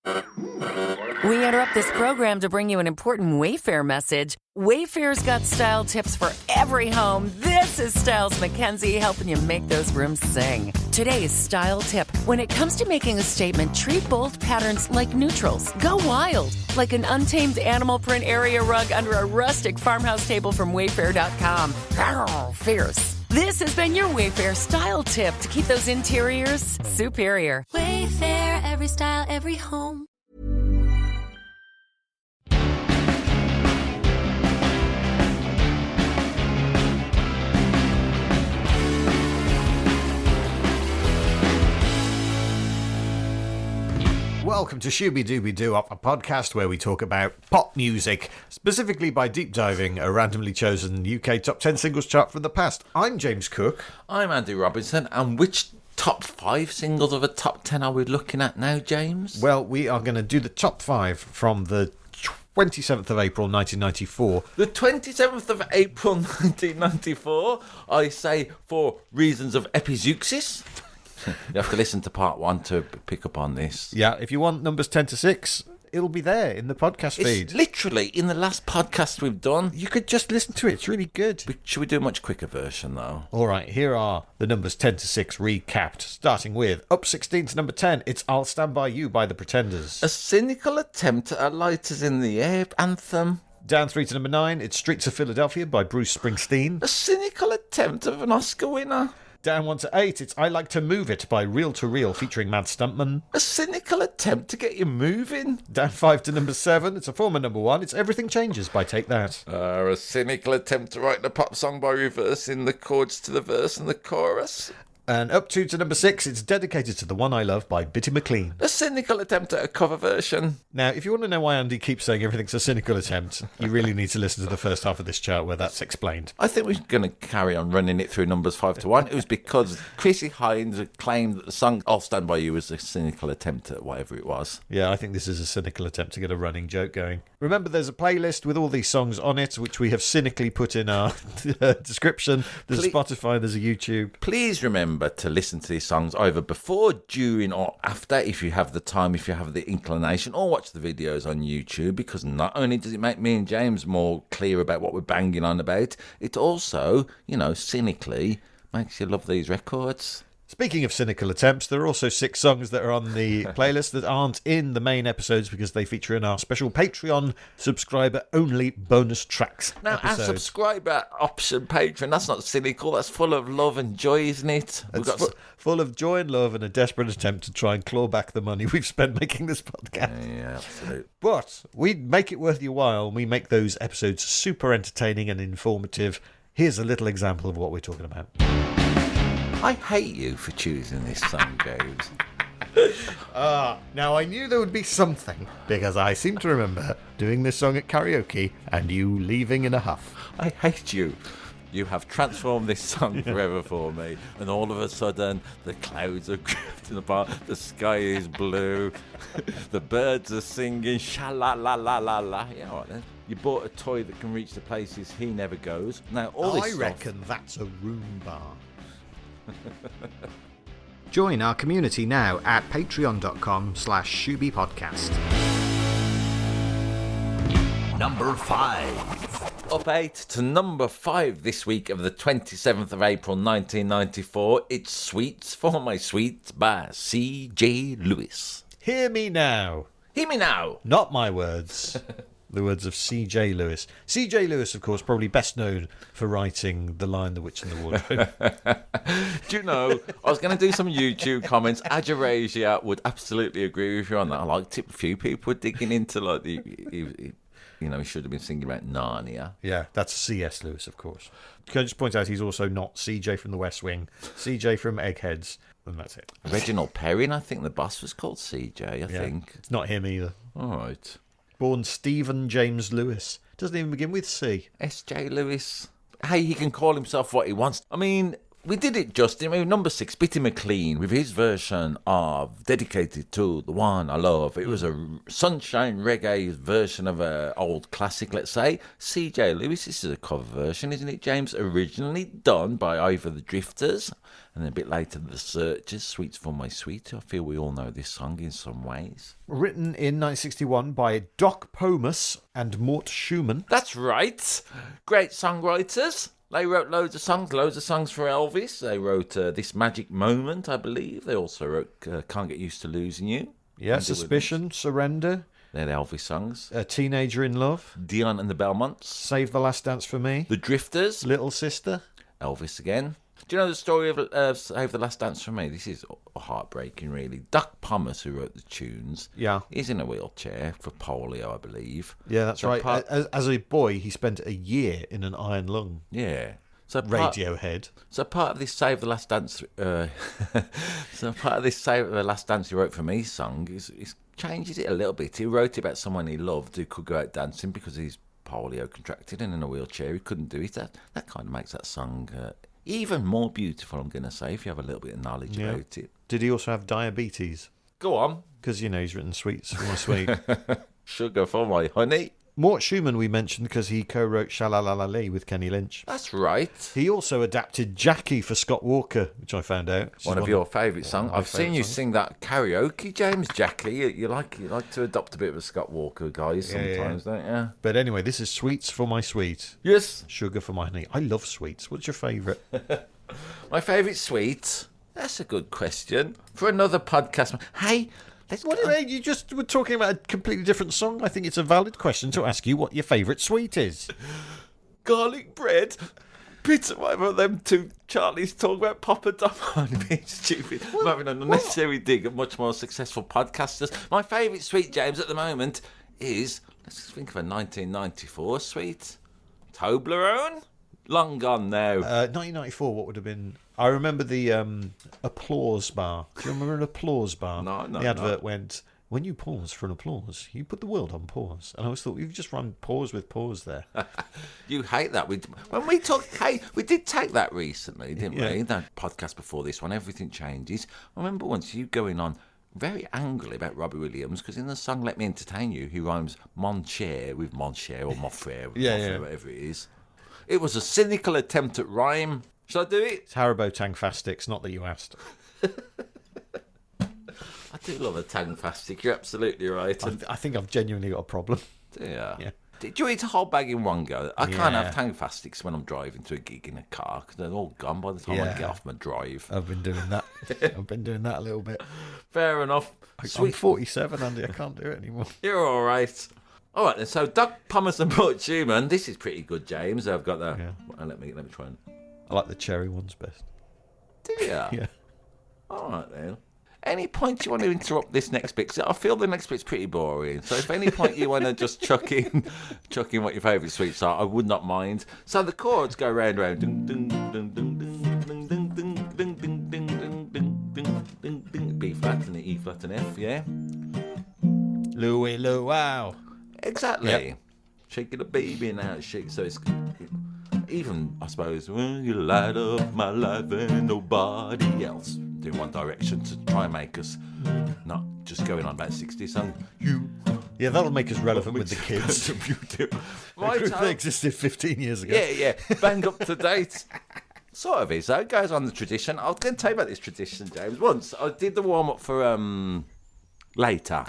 We interrupt this program to bring you an important Wayfair message. Wayfair's got style tips for every home. This is Styles McKenzie helping you make those rooms sing. Today's style tip. When it comes to making a statement, treat bold patterns like neutrals. Go wild, like an untamed animal print area rug under a rustic farmhouse table from Wayfair.com. Arr, fierce. This has been your Wayfair style tip to keep those interiors superior. Wayfair, every style, every home. Welcome to Shooby Dooby Doo, a podcast where we talk about pop music, specifically by deep diving a randomly chosen UK top 10 singles chart from the past. I'm James Cook. I'm Andy Robinson, and which top 5 singles of a top 10 are we looking at now, James? Well, we are going to do the top 5 from the 27th of April 1994. The 27th of April 1994, I say for reasons of epizeuxis. You have to listen to part 1 to pick up on this. Yeah, if you want numbers 10 to 6, it'll be there in the podcast feed. It's literally in the last podcast we've done. You could just listen to it. It's really good. Should we do a much quicker version, though? All right, here are the numbers 10 to 6 recapped, starting with up 16 to number 10. It's I'll Stand By You by the Pretenders. A cynical attempt at a Lighters in the Air anthem. Down 3 to number 9, it's Streets of Philadelphia by Bruce Springsteen. A cynical attempt of an Oscar winner. Down 1 to 8, it's I Like to Move It by Reel to Reel featuring Mad Stuntman. A cynical attempt to get you moving. Down 5 to number 7, it's a former number 1, it's Everything Changes by Take That. A cynical attempt to write a pop song by reversing the chords to the verse and the chorus. And up 2 to number 6, it's Dedicated to the One I Love by Bitty McLean. A cynical attempt at a cover version. Now, if you want to know why Andy keeps saying everything's a cynical attempt, you really need to listen to the first half of this chart where that's explained. I think we're going to carry on running it through numbers 5 to 1. It was because Chrissy Hines had claimed that the song I'll Stand By You was a cynical attempt at whatever it was. Yeah, I think this is a cynical attempt to get a running joke going. Remember, there's a playlist with all these songs on it, which we have cynically put in our description. There's Spotify, there's a YouTube. Please remember to listen to these songs either before, during, or after, if you have the time, if you have the inclination, or watch the videos on YouTube, because not only does it make me and James more clear about what we're banging on about, it also, cynically makes you love these records. Speaking of cynical attempts, there are also 6 songs that are on the playlist that aren't in the main episodes because they feature in our special Patreon subscriber-only bonus tracks Now, episode. our subscriber option Patreon, that's not cynical, that's full of love and joy, isn't it? It's full of joy and love and a desperate attempt to try and claw back the money we've spent making this podcast. Yeah, absolutely. But we make it worth your while. We make those episodes super entertaining and informative. Here's a little example of what we're talking about. I hate you for choosing this song, James. Now I knew there would be something, because I seem to remember doing this song at karaoke and you leaving in a huff. I hate you. You have transformed this song forever for me, and all of a sudden the clouds are drifting apart, the sky is blue, the birds are singing sha-la-la-la-la-la. Yeah, all right then. You bought a toy that can reach the places he never goes. Now all this I stuff... reckon that's a Roomba. Join our community now at patreon.com/ShoobyPodcast. Number 5. Up 8 to number 5 this week of the 27th of April 1994. It's Sweets for My Sweets by C.J. Lewis. Hear me now. Hear me now. Not my words. The words of C.J. Lewis. C.J. Lewis, of course, probably best known for writing The Lion, the Witch and the Wardrobe. Do you know, I was going to do some YouTube comments. Adjurasia would absolutely agree with you on that. I liked it. A few people were digging into, like, he should have been singing about Narnia. Yeah, that's C.S. Lewis, of course. Can I just point out he's also not C.J. from The West Wing, C.J. from Eggheads, and that's it. Reginald Perrin, I think the boss was called C.J., I think. It's not him either. All right. Born Stephen James Lewis. Doesn't even begin with C. S.J. Lewis. Hey, he can call himself what he wants. I mean, we did it, Justin. I mean, number 6, Bitty McLean, with his version of Dedicated to the One I Love. It was a sunshine reggae version of an old classic, let's say. C.J. Lewis, this is a cover version, isn't it, James? Originally done by either the Drifters and then a bit later the Searchers, Sweets for My Sweet. I feel we all know this song in some ways. Written in 1961 by Doc Pomus and Mort Schumann. That's right. Great songwriters. They wrote loads of songs for Elvis. They wrote This Magic Moment, I believe. They also wrote Can't Get Used to Losing You. Yeah, Suspicion, Surrender. They're the Elvis songs. A Teenager in Love. Dion and the Belmonts. Save the Last Dance for Me. The Drifters. Little Sister. Elvis again. Do you know the story of Save the Last Dance for Me? This is heartbreaking, really. Doc Pomus, who wrote the tunes, is in a wheelchair for polio, I believe. Yeah, that's right. As a boy, he spent a year in an iron lung. Yeah. So Radiohead. So part of this Save the Last Dance, he wrote for me song is changes it a little bit. He wrote about someone he loved who could go out dancing because he's polio contracted and in a wheelchair. He couldn't do it. That kind of makes that song even more beautiful, I'm going to say, if you have a little bit of knowledge about it. Did he also have diabetes? Go on. Because, he's written Sweets for My Sweet. Sugar for My Honey. Mort Schumann we mentioned because he co-wrote Sha-La-La-La-Lee with Kenny Lynch. That's right. He also adapted Jackie for Scott Walker, which I found out. One of your favourite songs. I've seen you sing that karaoke, James. Jackie. You like to adopt a bit of a Scott Walker guy sometimes, don't you? But anyway, this is Sweets for My Sweet. Yes. Sugar for My Honey. I love sweets. What's your favourite? My favourite sweet? That's a good question. For another podcast. Hey... What do you mean? You just were talking about a completely different song. I think it's a valid question to ask you what your favourite sweet is. Garlic bread. Pizza, whatever them two Charlies talk about Papa Dom. I'm being stupid. I'm having an unnecessary dig at much more successful podcasters. My favourite sweet, James, at the moment is, let's think of a 1994 sweet. Toblerone? Long gone now. 1994, what would have been... I remember the applause bar. Do you remember an applause bar? No. The advert went, when you pause for an applause, you put the world on pause. And I always thought, you've just run pause with pause there. You hate that. When we talk, we did take that recently, didn't we? That podcast before this one, Everything Changes. I remember once you going on very angrily about Robbie Williams, because in the song Let Me Entertain You, he rhymes mon cher with mon cher or mon frere, whatever it is. It was a cynical attempt at rhyme. Shall I do it? It's Haribo Tangfastics, not that you asked. I do love a Tangfastic. You're absolutely right. I think I've genuinely got a problem. Yeah. Do you eat a whole bag in one go? I can't have Tangfastics when I'm driving to a gig in a car because they're all gone by the time I get off my drive. I've been doing that. I've been doing that a little bit. Fair enough. I'm 47, Andy. I can't do it anymore. You're all right. All right, then. So, Doc Pomus and Mort Schumann. This is pretty good, James. I've got that. Yeah. Let me try and... I like the cherry ones best. Do you? Yeah. All right, then. Any point you want to interrupt this next bit? 'Cause I feel the next bit's pretty boring. So if any point you want to just chuck in what your favourite sweets are, I would not mind. So the chords go round, round. Ding, ding, ding, ding, ding, ding, ding, ding, ding, ding, ding, ding, ding, ding, ding. B flat and the E flat and F, yeah? Louie, wow. Exactly. Yep. Shaking a baby now. So it's... Even, I suppose, well, you light up my life and nobody else. Doing One Direction to try and make us not just going on about 60 songs. Yeah, that'll make us relevant with the kids. Right, they existed 15 years ago. Yeah. Bang up to date. Sort of is, though. It goes on the tradition. I was going to tell you about this tradition, James. Once I did the warm-up for Later.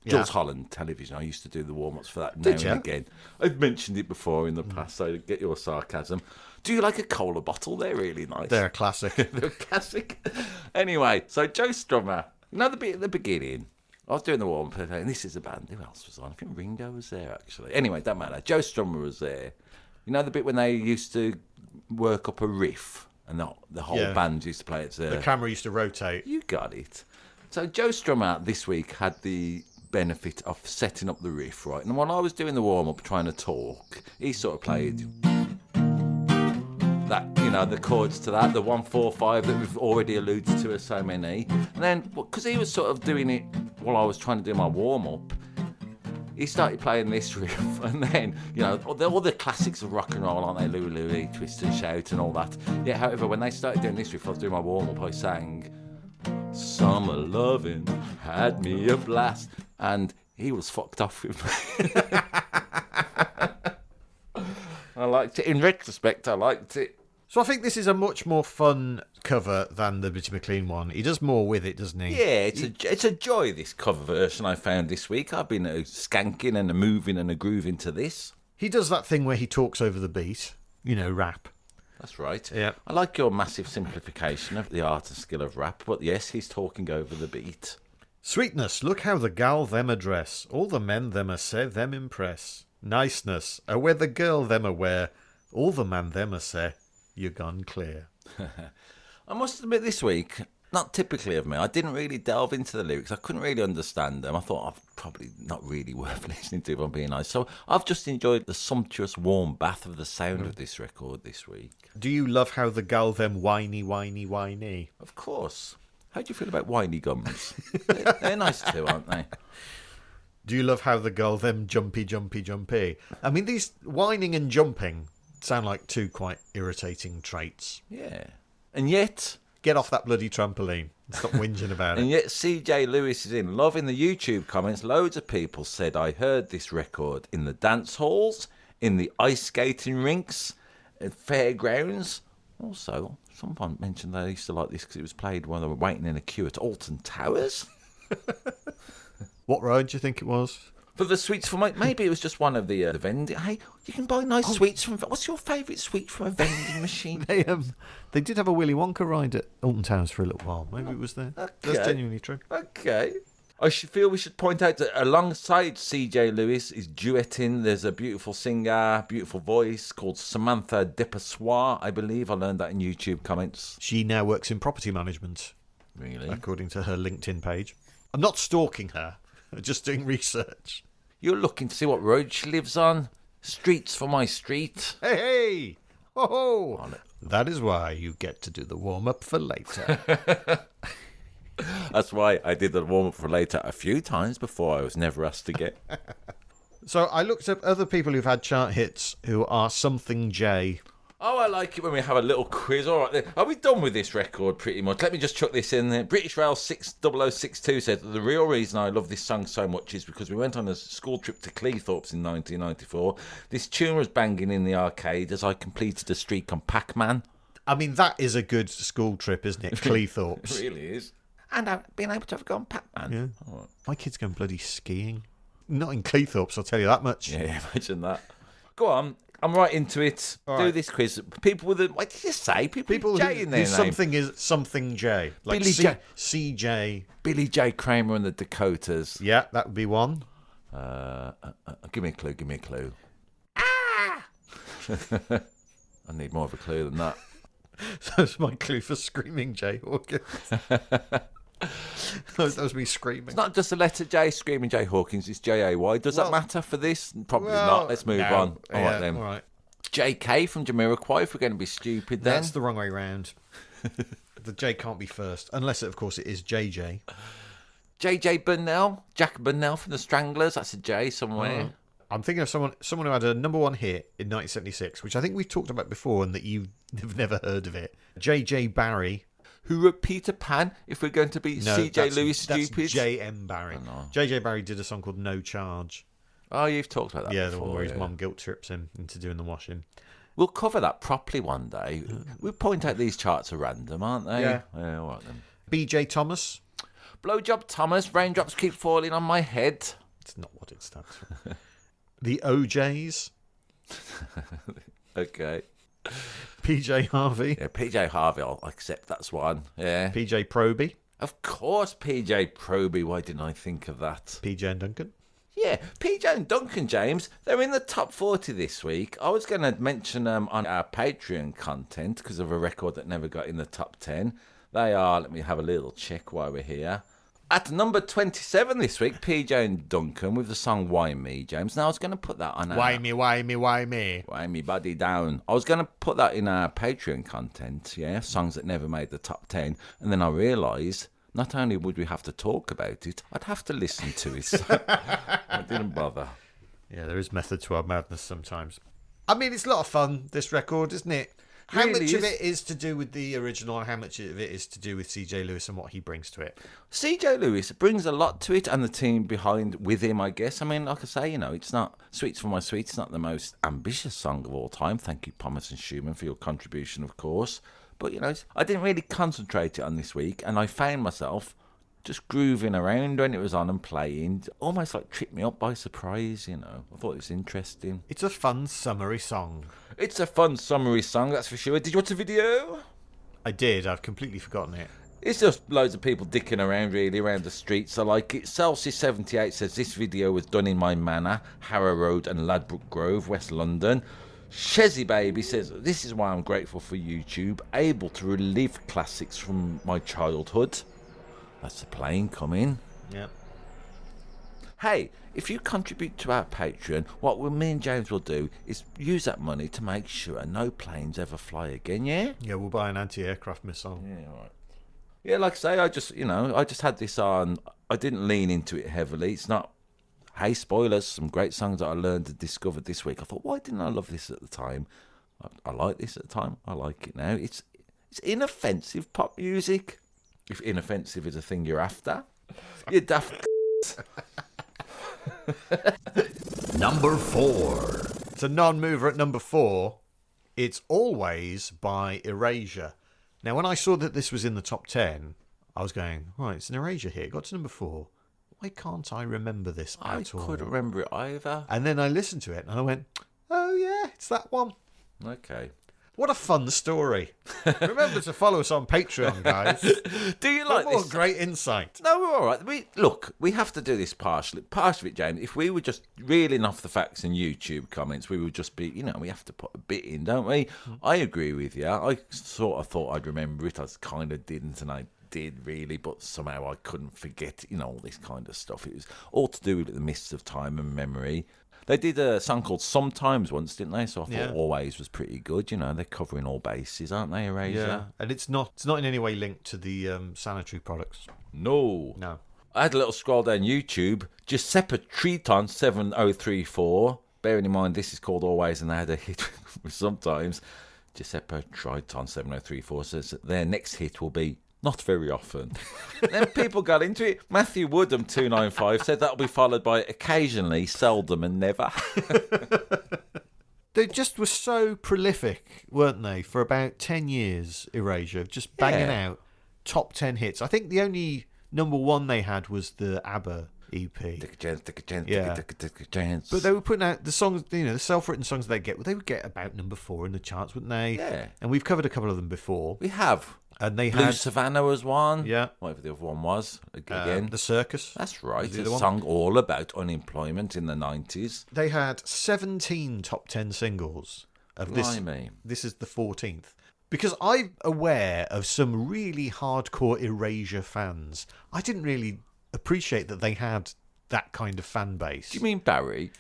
Jules Holland television. I used to do the warm-ups for that now and again. I've mentioned it before in the past, so get your sarcasm. Do you like a cola bottle? They're really nice. They're a classic. They're a classic. Anyway, so Joe Strummer, another bit at the beginning. I was doing the warm-up, and this is a band. Who else was on? I think Ringo was there, actually. Anyway, don't matter. Joe Strummer was there. You know the bit when they used to work up a riff, and the whole band used to play it? The camera used to rotate. You got it. So Joe Strummer this week had the benefit of setting up the riff, right? And while I was doing the warm-up trying to talk, he sort of played that, the chords to that, the 1-4-5 that we've already alluded to as so many. And then, because he was sort of doing it while I was trying to do my warm-up, he started playing this riff, and then, you know, all the classics of rock and roll, aren't they? Louie Louie, Twist and Shout and all that. Yeah, however, when they started doing this riff, I was doing my warm-up, I sang, Summer Lovin' had me a blast, and he was fucked off with me. I liked it. In retrospect, I liked it. So I think this is a much more fun cover than the Bitty McLean one. He does more with it, doesn't he? Yeah, it's a joy, this cover version I found this week. I've been skanking and moving and grooving to this. He does that thing where he talks over the beat, you know, rap. That's right. Yeah. I like your massive simplification of the art and skill of rap, but yes, he's talking over the beat. Sweetness, look how the gal them address. All the men them a say them impress. Niceness, where the girl them aware. All the man them a say, you're gone clear. I must admit this week, not typically of me, I didn't really delve into the lyrics. I couldn't really understand them. I thought I'm probably not really worth listening to, if I'm being honest. So I've just enjoyed the sumptuous warm bath of the sound of this record this week. Do you love how the gal them whiny, whiny, whiny? Of course. How do you feel about whiny gums? they're nice too, aren't they? Do you love how the girl them jumpy, jumpy, jumpy? I mean, these whining and jumping sound like two quite irritating traits. Yeah. And yet... Get off that bloody trampoline. Stop whinging about it. And yet CJ Lewis is in love. In the YouTube comments, loads of people said, I heard this record in the dance halls, in the ice skating rinks, at fairgrounds. Also, someone mentioned they used to like this because it was played while they were waiting in a queue at Alton Towers. What ride do you think it was? For the sweets from... Maybe it was just one of the vending... Hey, you can buy nice sweets from... What's your favourite sweet from a vending machine? They did have a Willy Wonka ride at Alton Towers for a little while. Maybe it was there. Okay. That's genuinely true. Okay. I feel we should point out that alongside CJ Lewis is duetting. There's a beautiful singer, beautiful voice called Samantha Depassoir, I believe. I learned that in YouTube comments. She now works in property management. Really? According to her LinkedIn page. I'm not stalking her. I'm just doing research. You're looking to see what road she lives on? Streets for my street. Hey, hey! Oh, that is why you get to do the warm-up for later. That's why I did the warm-up for later a few times before I was never asked again. So I looked up other people who've had chart hits who are something J. Oh, I like it when we have a little quiz. All right, then. Are we done with this record pretty much? Let me just chuck this in there. British Rail 60062 said that the real reason I love this song so much is because we went on a school trip to Cleethorpes in 1994. This tune was banging in the arcade as I completed a streak on Pac-Man. I mean, that is a good school trip, isn't it? Cleethorpes. It really is. And I've been able to have gone Pac-Man. Yeah. Oh. My kid's going bloody skiing. Not in Cleethorpes, I'll tell you that much. Yeah, imagine that. Go on. I'm right into it. All Do right. this quiz. People with a... What did you say? People with J in their name. Something is something J. Like Billy J. CJ. Billy J. Kramer and the Dakotas. Yeah, that would be one. Give me a clue. Ah! I need more of a clue than that. That's my clue for screaming J. Hawkins. that was me screaming. It's not just the letter J, screaming J Hawkins, it's J-A-Y. Does that matter for this? Probably not. Let's move on. All right, then. All right. JK from Jamiroquai, if we're going to be stupid then. That's the wrong way round. The J can't be first, unless, of course, it is JJ. JJ Burnell, Jack Burnell from the Stranglers. That's a J somewhere. I'm thinking of someone who had a number one hit in 1976, which I think we've talked about before and that you've never heard of it. JJ Barry. Who wrote Peter Pan, if we're going to be CJ Lewis stupid? That's J.M. Barry. JJ Barry did a song called No Charge. Oh, you've talked about that before. The one where his mum guilt trips him into doing the washing. We'll cover that properly one day. We'll point out these charts are random, aren't they? Yeah. All right then. B.J. Thomas. Blowjob Thomas, raindrops keep falling on my head. It's not what it stands for. The OJs. Okay. PJ Harvey. Yeah, PJ Harvey, I'll accept that's one. Yeah. PJ Proby. Of course, PJ Proby. Why didn't I think of that? PJ and Duncan. Yeah, PJ and Duncan, James, they're in the top 40 this week. I was going to mention them on our Patreon content because of a record that never got in the top 10. They are, let me have a little check while we're here. At number 27 this week, PJ and Duncan with the song Why Me, James. Now, I was going to put that on our... Why me? Why me body down. I was going to put that in our Patreon content, yeah, songs that never made the top 10. And then I realised not only would we have to talk about it, I'd have to listen to it. So I didn't bother. Yeah, there is method to our madness sometimes. I mean, it's a lot of fun, this record, isn't it? How Really much of is. it is to do with the original and how much of it is to do with CJ Lewis and what he brings to it? CJ Lewis brings a lot to it, and the team behind with him, I guess. I mean, like I say, it's not Sweets for My Sweets, it's not the most ambitious song of all time. Thank you, Thomas and Schumann, for your contribution, of course. But, I didn't really concentrate it on this week, and I found myself just grooving around when it was on and playing. Almost like tripped me up by surprise, I thought it was interesting. It's a fun, summery song. It's a fun, summery song, that's for sure. Did you watch the video? I did. I've completely forgotten it. It's just loads of people dicking around, really, around the streets. I like it. Celsius78 says, this video was done in my manor, Harrow Road and Ladbroke Grove, West London. Shezzy Baby says, this is why I'm grateful for YouTube, able to relive classics from my childhood. That's the plane coming. Yep. Hey, if you contribute to our Patreon, what me and James will do is use that money to make sure no planes ever fly again, yeah? Yeah, we'll buy an anti-aircraft missile. Yeah, all right. Yeah, like I say, I just had this on. I didn't lean into it heavily. It's not, hey, spoilers, some great songs that I learned and discovered this week. I thought, why didn't I love this at the time? I liked this at the time. I like it now. It's inoffensive pop music. If inoffensive is a thing you're after. You daft. Number 4. It's a non-mover at number 4. It's Always by Erasure. Now, when I saw that this was in the top 10, I was going, right, it's an Erasure hit. It got to number 4. Why can't I remember this at all? I couldn't remember it either. And then I listened to it and I went, oh yeah, it's that one. Okay. What a fun story. Remember to follow us on Patreon, guys. Do you For like more this? great insight. No, we're all right. We have to do this partially. Part of it, James, if we were just reeling off the facts in YouTube comments, we would just be, we have to put a bit in, don't we? I agree with you. I sort of thought I'd remember it. I kind of didn't, and I did really, but somehow I couldn't forget, all this kind of stuff. It was all to do with the mists of time and memory. They did a song called Sometimes once, didn't they? So I thought Always was pretty good. They're covering all bases, aren't they, Erasure? Yeah, and it's not in any way linked to the sanitary products. No. I had a little scroll down YouTube. Giuseppe Triton 7034. Bearing in mind this is called Always and they had a hit with Sometimes. Giuseppe Triton 7034 says that their next hit will be Not Very Often. Then people got into it. Matthew Woodham 295 said that'll be followed by Occasionally, Seldom and Never. They just were so prolific, weren't they, for about 10 years, Erasure, just banging out top 10 hits. I think the only number one they had was the ABBA EP. But they were putting out the songs, the self-written songs they would get about number 4 in the charts, wouldn't they? Yeah. And we've covered a couple of them before. We have. And they Blue had Savannah was one. Yeah. Whatever the other one was. Again. The Circus. That's right. was the It's other a one. song all about unemployment in the 90s. They had 17 top 10 singles of this. Blimey. This is the 14th. Because I'm aware of some really hardcore Erasure fans. I didn't really appreciate that they had that kind of fan base. Do you mean Barry?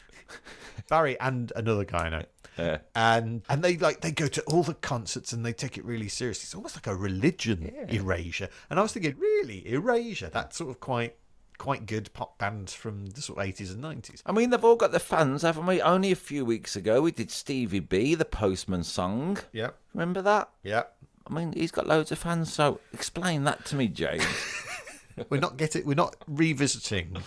Barry and another guy I know. Yeah. And they go to all the concerts and they take it really seriously. It's almost like a religion, Erasure. And I was thinking, really, Erasure? That's sort of quite good pop bands from the sort of 80s and 90s. I mean, they've all got their fans, haven't we? Only a few weeks ago, we did Stevie B, the Postman song. Yeah. Remember that? Yeah. I mean, he's got loads of fans, so explain that to me, James. We're not revisiting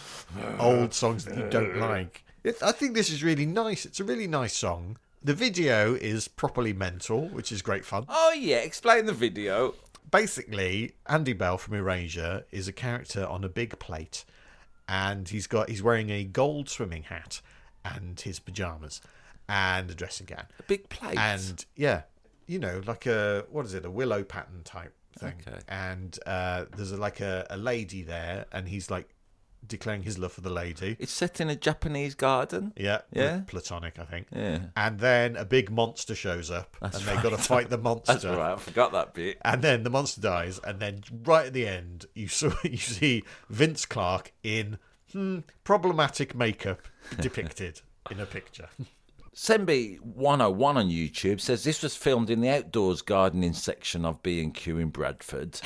old songs that you don't like. I think this is really nice. It's a really nice song. The video is properly mental, which is great fun. Oh, yeah, explain the video. Basically, Andy Bell from Erasure is a character on a big plate, and he's wearing a gold swimming hat and his pajamas and a dressing gown. A big plate. And like a willow pattern type thing. Okay. And there's a lady there, and he's like declaring his love for the lady. It's set in a Japanese garden. Yeah. Yeah. Platonic, I think. Yeah. And then a big monster shows up, and they've got to fight the monster. That's right, I forgot that bit. And then the monster dies, and then right at the end, you see Vince Clarke in problematic makeup depicted in a picture. Sembi 101 on YouTube says this was filmed in the outdoors gardening section of B&Q in Bradford.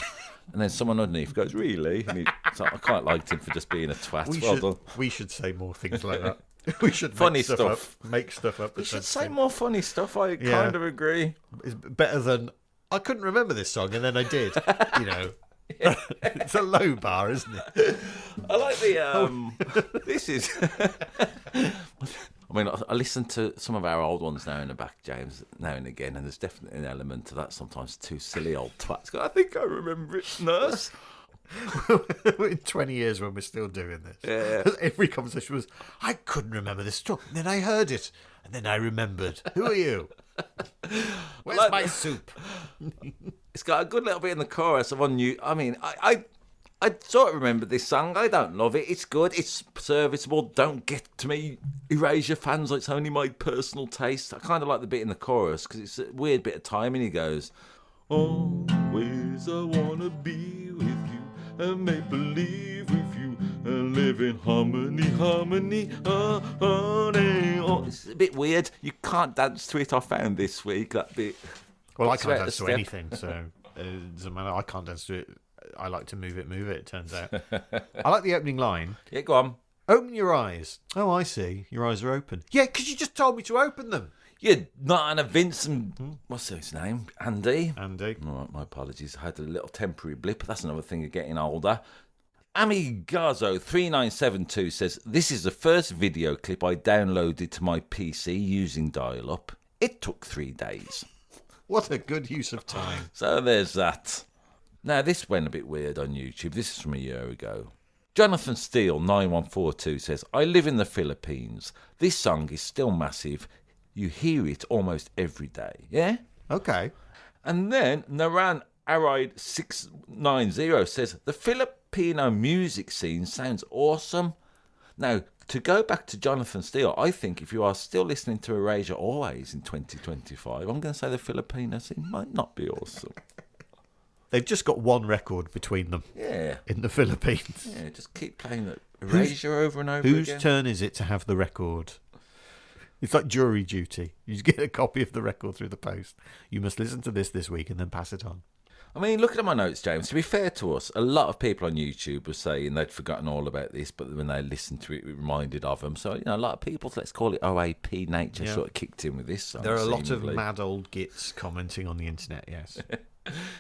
And then someone underneath goes, really? And I quite liked him for just being a twat. We should say more things like that. We should funny make stuff. Make stuff up. We should say more funny stuff. I kind of agree. It's better than, I couldn't remember this song and then I did. You know. It's a low bar, isn't it? I like the this is I mean, I listen to some of our old ones now in the back, James, now and again, and there's definitely an element to that. Sometimes two silly old twats go, I think I remember it, nurse. In 20 years when we're still doing this, every conversation was, I couldn't remember this song, and then I heard it, and then I remembered. Who are you? Where's my soup? It's got a good little bit in the chorus of on you. I mean, I sort of remember this song. I don't love it. It's good. It's serviceable. Don't get to me, Erasure fans. It's only my personal taste. I kind of like the bit in the chorus because it's a weird bit of timing. He goes, always I want to be with you and make believe with you and live in harmony, harmony, harmony. Oh, it's a bit weird. You can't dance to it. I found this week that bit. Well, I can't dance to anything, so it doesn't matter. I can't dance to it. I like to move it, it turns out. I like the opening line. Yeah, go on. Open your eyes. Oh, I see. Your eyes are open. Yeah, because you just told me to open them. You're not Anna Vincent. What's his name? Andy? Andy. All right, my apologies. I had a little temporary blip. That's another thing of getting older. Amigazo3972 says, this is the first video clip I downloaded to my PC using dial-up. It took 3 days. What a good use of time. So there's that. Now, this went a bit weird on YouTube. This is from a year ago. Jonathan Steele, 9142, says, I live in the Philippines. This song is still massive. You hear it almost every day. Yeah? Okay. And then Naran Aride 690 says, the Filipino music scene sounds awesome. Now, to go back to Jonathan Steele, I think if you are still listening to Erasure always in 2025, I'm going to say the Filipino scene might not be awesome. They've just got one record between them. Yeah. In the Philippines. Yeah, just keep playing the Erasure over and over whose again. turn is it to have the record? It's like jury duty. You just get a copy of the record through the post. You must listen to this week and then pass it on. I mean, looking at my notes, James, to be fair to us, a lot of people on YouTube were saying they'd forgotten all about this, but when they listened to it, it reminded of them. So, a lot of people, let's call it OAP nature, sort of kicked in with this song. There are a lot of mad old gits commenting on the internet, yes.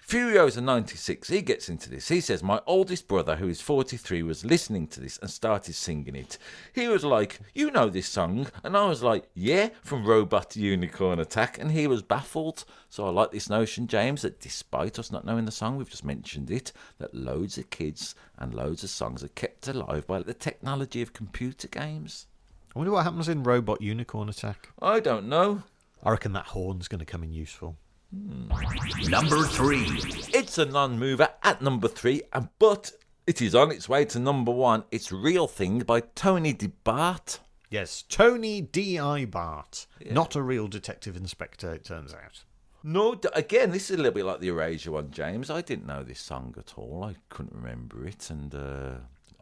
Furiosa96, he gets into this. He says, my oldest brother, who is 43, was listening to this and started singing it. He was like, you know this song? And I was like, yeah, from Robot to Unicorn Attack. And he was baffled. So I like this notion, James, that despite us not knowing the song, we've just mentioned it, that loads of kids and loads of songs are kept alive by the technology of computer games. I wonder what happens in Robot Unicorn Attack. I don't know. I reckon that horn's going to come in useful. Number 3. It's a non-mover at number 3, but it is on its way to number 1. It's Real Thing by Tony D. Bart. Yes, Tony D.I. Bart. Yeah. Not a real detective inspector, it turns out. No, again, this is a little bit like the Erasure one, James. I didn't know this song at all. I couldn't remember it, and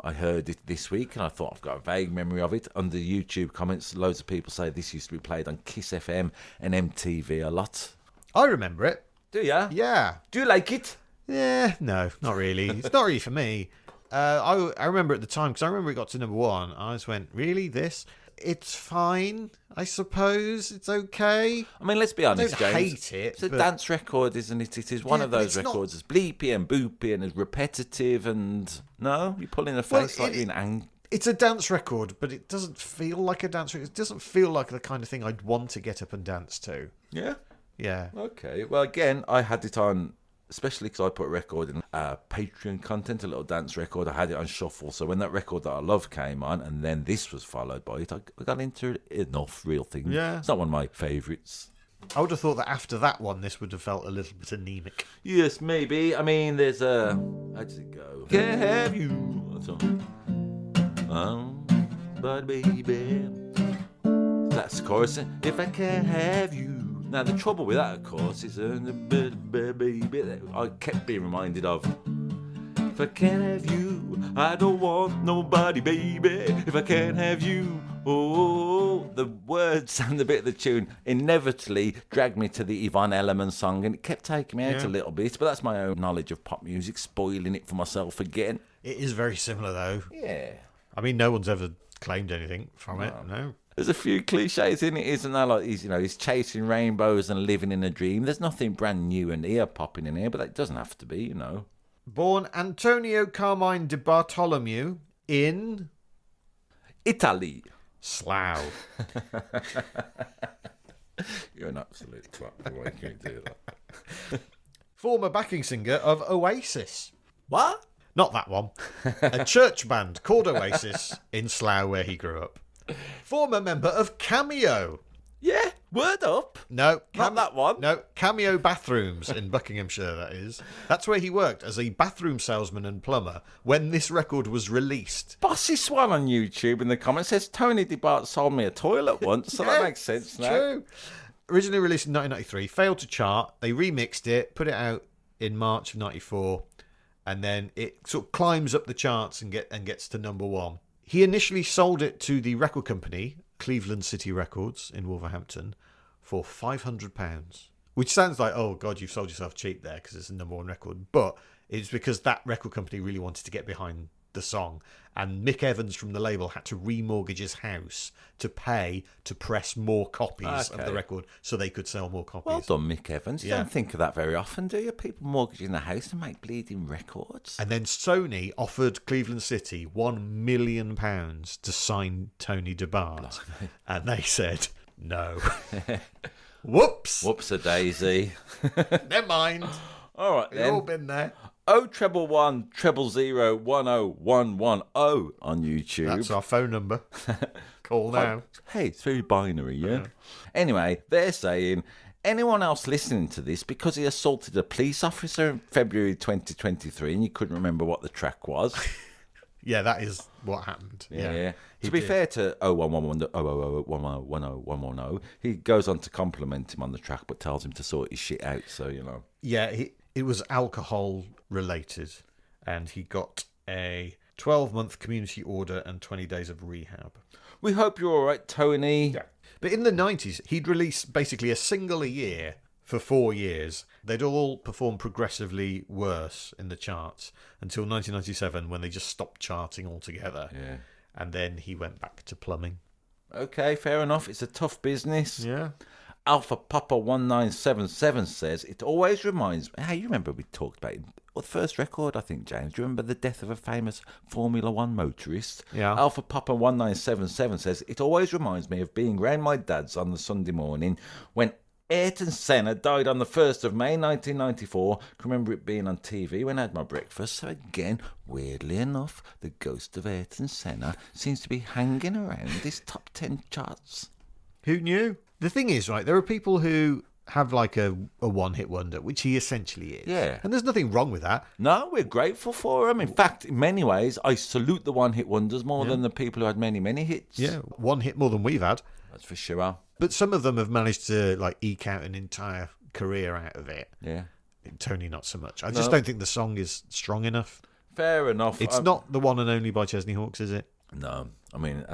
I heard it this week, and I thought I've got a vague memory of it. Under YouTube comments, loads of people say this used to be played on Kiss FM and MTV a lot. I remember it. Do ya? Yeah. Do you like it? Yeah, no, not really. It's not really for me. I remember at the time, because I remember it got to number 1. I just went, really, this? It's fine, I suppose. It's okay. I mean, let's be honest, I don't James. hate it. It's a dance record, isn't it? It is one of those records that's bleepy and boopy and is repetitive and... No? You're pulling a face like you're in anger. It's a dance record, but it doesn't feel like a dance record. It doesn't feel like the kind of thing I'd want to get up and dance to. Yeah? Yeah. Okay. Well, again, I had it on, especially because I put a record in Patreon content, a little dance record. I had it on shuffle. So when that record that I love came on, and then this was followed by it, I got into enough Real Thing. Yeah. It's not one of my favourites. I would have thought that after that one, this would have felt a little bit anemic. Yes, maybe. I mean, there's a... How does it go? Can't have you. But baby... That's the chorus. If I can't have you... Now, the trouble with that, of course, is I kept being reminded of If I can't have you, I don't want nobody, baby. If I can't have you, oh. The words and the bit of the tune inevitably dragged me to the Yvonne Elliman song, and it kept taking me out a little bit, but that's my own knowledge of pop music, spoiling it for myself again. It is very similar, though. Yeah. I mean, no one's ever claimed anything from it, no. There's a few cliches in it, isn't there? Like he's chasing rainbows and living in a dream. There's nothing brand new and ear popping in here, but that doesn't have to be, Born Antonio Carmine de Bartolomeu in Italy. Slough. You're an absolute twat. Why can you do that? Former backing singer of Oasis. What? Not that one. A church band called Oasis in Slough, where he grew up. Former member of Cameo. Yeah, word up. No, Not that one. No, Cameo Bathrooms in Buckinghamshire, that is. That's where he worked as a bathroom salesman and plumber when this record was released. Bossy Swan on YouTube in the comments says Tony DeBart sold me a toilet once, so that makes sense now. True. Originally released in 1993, failed to chart. They remixed it, put it out in March of 94, and then it sort of climbs up the charts and gets to number one. He initially sold it to the record company, Cleveland City Records in Wolverhampton, for £500. Which sounds like, oh God, you've sold yourself cheap there because it's a number one record. But it's because that record company really wanted to get behind the song. And Mick Evans from the label had to remortgage his house to pay to press more copies of the record so they could sell more copies. Well done, Mick Evans. You don't think of that very often, do you? People mortgaging the house to make bleeding records. And then Sony offered Cleveland City £1 million to sign Tony DeBart. And they said, no. Whoops. Whoops-a-daisy. Never mind. All right, We've then. all been there. 011-000-10110 on YouTube. That's our phone number. Call now. Hey, it's very binary, yeah? Anyway, they're saying, anyone else listening to this, because he assaulted a police officer in February 2023 and you couldn't remember what the track was? Yeah, that is what happened. Yeah. To be fair to 01110, he goes on to compliment him on the track but tells him to sort his shit out, so, Yeah, it was alcohol related, and he got a 12-month community order and 20 days of rehab. We hope you're all right, Tony. Yeah. But in the 90s, he'd release basically a single a year for 4 years. They'd all perform progressively worse in the charts until 1997 when they just stopped charting altogether. Yeah. And then he went back to plumbing. Okay, fair enough. It's a tough business. Yeah. Alpha Papa 1977 says, it always reminds me. Hey, you remember we talked about it? Well, the first record, I think, James. Do you remember the death of a famous Formula One motorist? Yeah. Alpha Papa 1977 says, it always reminds me of being round my dad's on the Sunday morning when Ayrton Senna died on the 1st of May 1994. I can remember it being on TV when I had my breakfast. So again, weirdly enough, the ghost of Ayrton Senna seems to be hanging around this top 10 charts. Who knew? The thing is, right, there are people who have like a one-hit wonder, which he essentially is. Yeah. And there's nothing wrong with that. No, we're grateful for him. In fact, in many ways, I salute the one-hit wonders more than the people who had many, many hits. Yeah, one hit more than we've had. That's for sure. But some of them have managed to like eke out an entire career out of it. Yeah. Tony, not so much. I just don't think the song is strong enough. Fair enough. It's not the one and only by Chesney Hawkes, is it? No. I mean,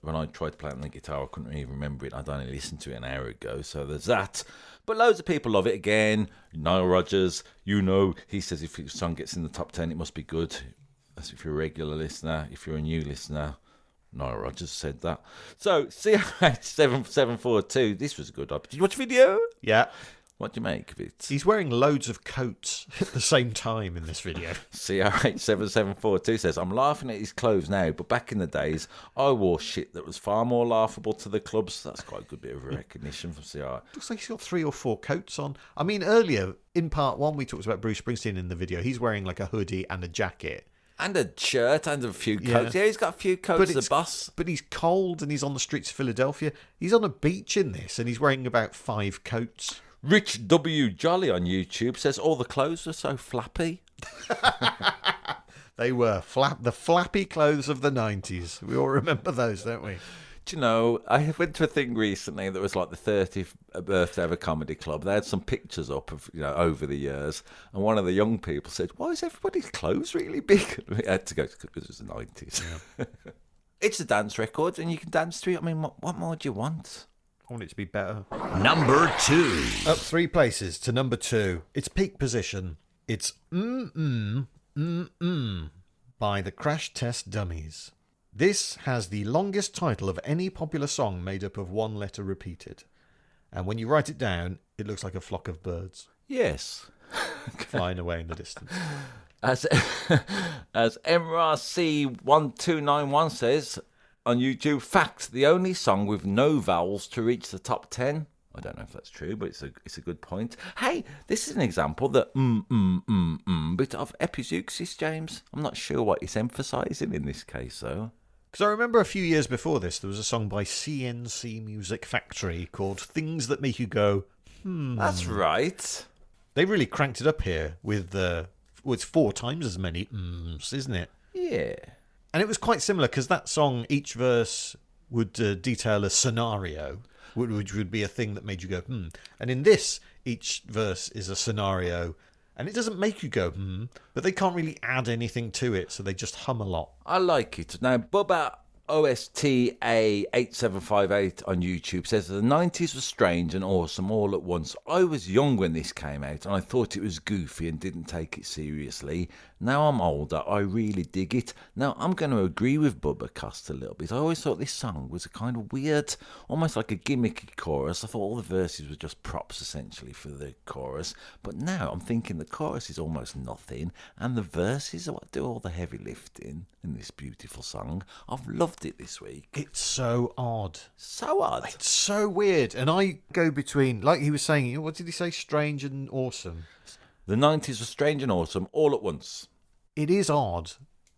when I tried to play it on the guitar, I couldn't even remember it. I'd only listened to it an hour ago, so there's that. But loads of people love it again. Nile Rodgers, he says if your song gets in the top 10, it must be good. That's if you're a regular listener. If you're a new listener, Nile Rodgers said that. So, CR8742, this was a good option. Did you watch the video? Yeah. What do you make of it? He's wearing loads of coats at the same time in this video. CR8742 says, I'm laughing at his clothes now, but back in the days, I wore shit that was far more laughable to the clubs. That's quite a good bit of recognition from CR. Looks like he's got 3 or 4 coats on. I mean, earlier, in part 1, we talked about Bruce Springsteen in the video. He's wearing like a hoodie and a jacket. And a shirt and a few coats. Yeah, he's got a few coats as a boss. But he's cold and he's on the streets of Philadelphia. He's on a beach in this and he's wearing about 5 coats. Rich W. Jolly on YouTube says all the clothes were so flappy. They were the flappy clothes of the 90s. We all remember those, don't we? Do you know, I went to a thing recently that was like the 30th birthday of a comedy club. They had some pictures up of, over the years. And one of the young people said, why is everybody's clothes really big? We had to go because it was the 90s. Yeah. It's a dance record and you can dance to it. I mean, what more do you want? I want it to be better. Number 2. Up 3 places to number 2. Its peak position. It's by the Crash Test Dummies. This has the longest title of any popular song made up of one letter repeated. And when you write it down, it looks like a flock of birds. Yes. Flying away in the distance. As MRC1291 says on YouTube, fact, the only song with no vowels to reach the top 10. I don't know if that's true, but it's a good point. Hey, this is an example that bit of epizeuxis, James. I'm not sure what it's emphasising in this case, though. Because I remember a few years before this, there was a song by CNC Music Factory called Things That Make You Go, That's right. They really cranked it up here with, it's 4 times as many isn't it? Yeah. And it was quite similar because that song, each verse would detail a scenario, which would be a thing that made you go, And in this, each verse is a scenario, and it doesn't make you go, but they can't really add anything to it, so they just hum a lot. I like it. Now, Bubba OSTA8758 on YouTube says the 90s was strange and awesome all at once. I was young when this came out and I thought it was goofy and didn't take it seriously. Now I'm older, I really dig it. Now I'm going to agree with Bubba Cost a little bit. I always thought this song was a kind of weird, almost like a gimmicky chorus. I thought all the verses were just props essentially for the chorus. But now I'm thinking the chorus is almost nothing and the verses are what do all the heavy lifting in this beautiful song. I've loved it this week. It's so odd. So odd. It's so weird. And I go between, like he was saying, what did he say? Strange and awesome. The 90s were strange and awesome all at once. It is odd.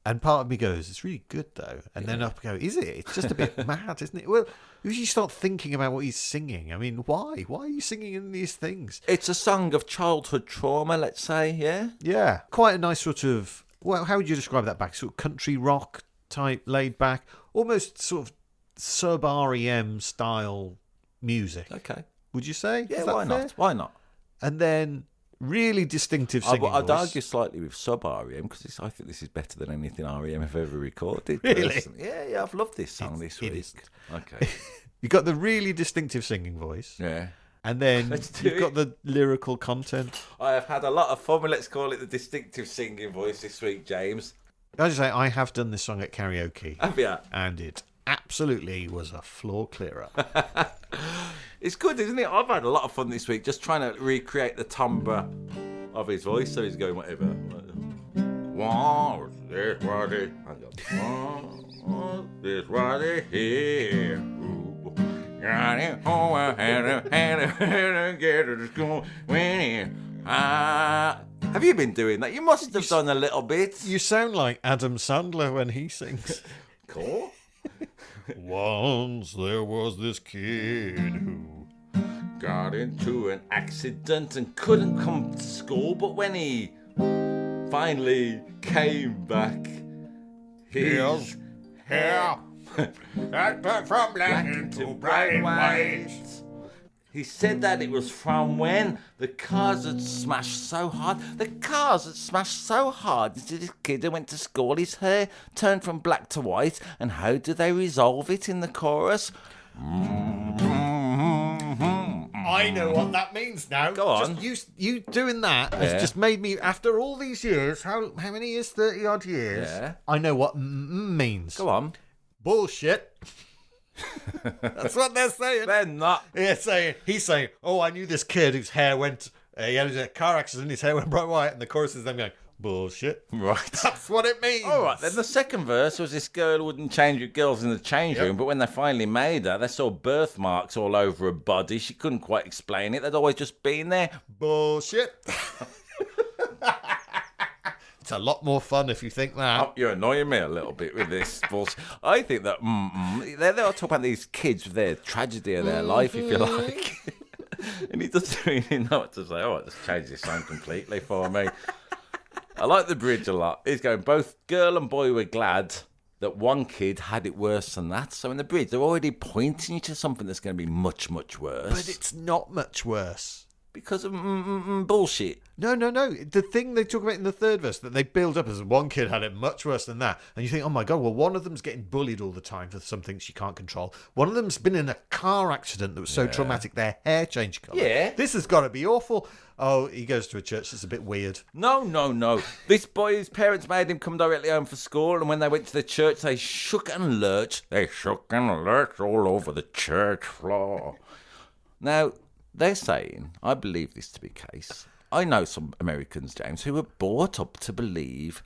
And part of me goes, it's really good though. And then I go, is it? It's just a bit mad, isn't it? Well, if you start thinking about what he's singing, I mean, why? Why are you singing in these things? It's a song of childhood trauma, let's say, yeah? Yeah. Quite a nice sort of, well, how would you describe that back? Sort of country rock type, laid back, almost sort of sub-REM style music. Okay. Would you say? Yeah, Is that why fair? not? Why not? And then really distinctive singing I'd voice. argue slightly with sub-REM because I think this is better than anything REM have ever recorded. Really? Personally. Yeah, I've loved this song this week. isn't. Okay. You've got the really distinctive singing voice. Yeah. And then Let's do you've got the lyrical content. I have had a lot of fun with, let's call it the distinctive singing voice this week, James. I just say, I have done this song at karaoke. Have you? And it absolutely was a floor clearer. It's good, isn't it? I've had a lot of fun this week just trying to recreate the timbre of his voice, so he's going whatever. This body, this body here. Have you been doing that? You must have done a little bit. You sound like Adam Sandler when he sings. Cool. Once there was this kid who Got into an accident and couldn't come to school, but when he finally came back, his hair from black into bright white. He said that it was from when the cars had smashed so hard. The cars had smashed so hard into this kid who went to school. His hair turned from black to white. And how do they resolve it in the chorus? I know what that means now. Go on. Just you doing that has just made me, after all these years, how many years? 30 odd years. Yeah. I know what means. Go on. Bullshit. That's what they're saying. They're not. He's saying, oh, I knew this kid whose hair went, he had a car accident, his hair went bright white, and the chorus is them going, bullshit. Right. That's what it means. All right, then the second verse was this girl who wouldn't change with girls in the change room, but when they finally made her, they saw birthmarks all over her body. She couldn't quite explain it. They'd always just been there. Bullshit. It's a lot more fun if you think that. Oh, you're annoying me a little bit with this bullshit. I think that they're talking about these kids with their tragedy of their life, if you like. And he doesn't really know what to say. Oh, let's change this song completely for me. I like the bridge a lot. He's going, both girl and boy were glad that one kid had it worse than that. So in the bridge, they're already pointing you to something that's going to be much, much worse. But it's not much worse. Because of bullshit. No. The thing they talk about in the third verse that they build up as one kid had it much worse than that. And you think, oh my God, well, one of them's getting bullied all the time for something she can't control. One of them's been in a car accident that was so traumatic their hair changed colour. Yeah. This has got to be awful. Oh, he goes to a church that's a bit weird. No. This boy's parents made him come directly home from school, and when they went to the church, they shook and lurched. They shook and lurched all over the church floor. Now, they're saying, I believe this to be the case, I know some Americans, James, who were brought up to believe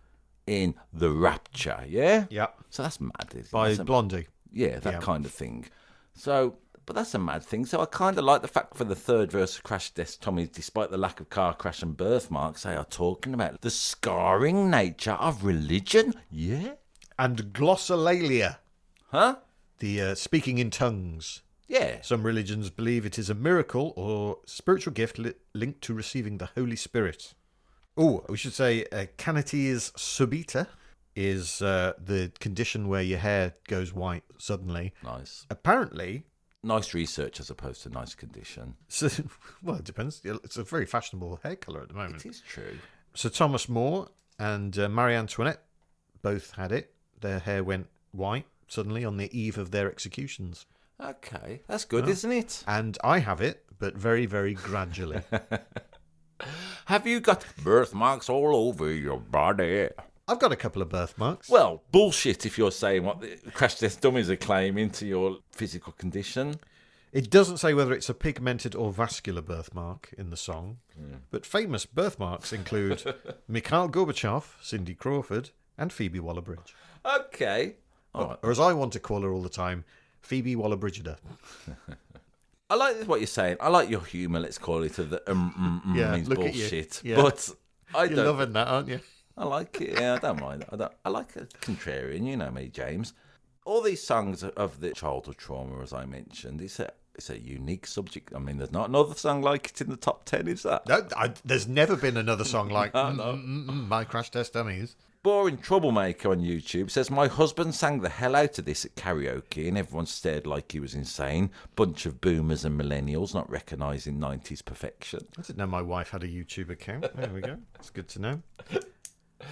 in the rapture, yeah? Yeah. So that's mad. By Blondie. Yeah, that kind of thing. So, but that's a mad thing. So I kind of like the fact for the third verse of Crash Test Dummies, despite the lack of car crash and birthmarks, they are talking about the scarring nature of religion. Yeah. And glossolalia. Huh? The speaking in tongues. Yeah. Some religions believe it is a miracle or spiritual gift linked to receiving the Holy Spirit. Oh, we should say canitis subita is the condition where your hair goes white suddenly. Nice. Apparently... Nice research as opposed to nice condition. So, well, it depends. It's a very fashionable hair colour at the moment. It is true. Sir Thomas More and Marie Antoinette both had it. Their hair went white suddenly on the eve of their executions. Okay, that's good, isn't it? And I have it, but very, very gradually. Have you got birthmarks all over your body? I've got a couple of birthmarks. Well, bullshit if you're saying what the Crash Test Dummies are claiming to your physical condition. It doesn't say whether it's a pigmented or vascular birthmark in the song, but famous birthmarks include Mikhail Gorbachev, Cindy Crawford, and Phoebe Waller-Bridge. Okay. Or as I want to call her all the time, Phoebe Waller-Bridgeder. I like what you're saying. I like your humour, let's call it, of the means look bullshit. At you. Yeah. But You're loving that, aren't you? I like it, yeah, I don't mind. I like a contrarian, you know me, James. All these songs of the childhood trauma, as I mentioned, it's a unique subject. I mean, there's not another song like it in the top 10, is that? No, there's never been another song like My Crash Test Dummies. Boring Troublemaker on YouTube says, my husband sang the hell out of this at karaoke and everyone stared like he was insane. Bunch of boomers and millennials not recognising 90s perfection. I didn't know my wife had a YouTube account. There we go. It's good to know.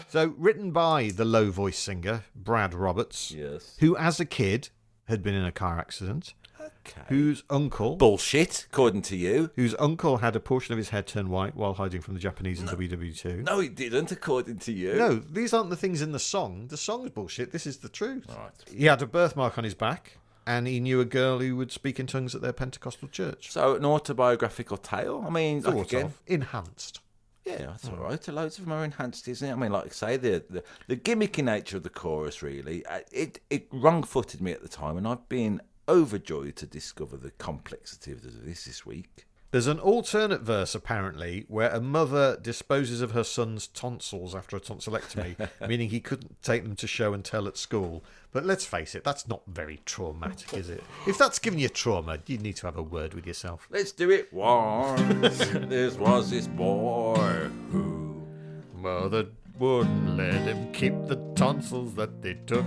So, written by the low voice singer, Brad Roberts, Yes. who as a kid had been in a car accident, Okay. whose uncle... Bullshit, according to you. Whose uncle had a portion of his head turn white while hiding from the Japanese in WW2. No, it didn't, according to you. No, these aren't the things in the song. The song's bullshit. This is the truth. All right. He had a birthmark on his back, and he knew a girl who would speak in tongues at their Pentecostal church. So, an autobiographical tale? I mean, like Sort again, of. Enhanced. yeah, that's all right. Loads of them are enhanced, isn't it? I mean, like I say, the gimmicky nature of the chorus, really, it wrong-footed me at the time, and I've been overjoyed to discover the complexity of this week. There's an alternate verse, apparently, where a mother disposes of her son's tonsils after a tonsillectomy, meaning he couldn't take them to show and tell at school. But let's face it, that's not very traumatic, is it? If that's giving you trauma, you need to have a word with yourself. Let's do it once. There was this boy who... Mother wouldn't let him keep the tonsils that they took.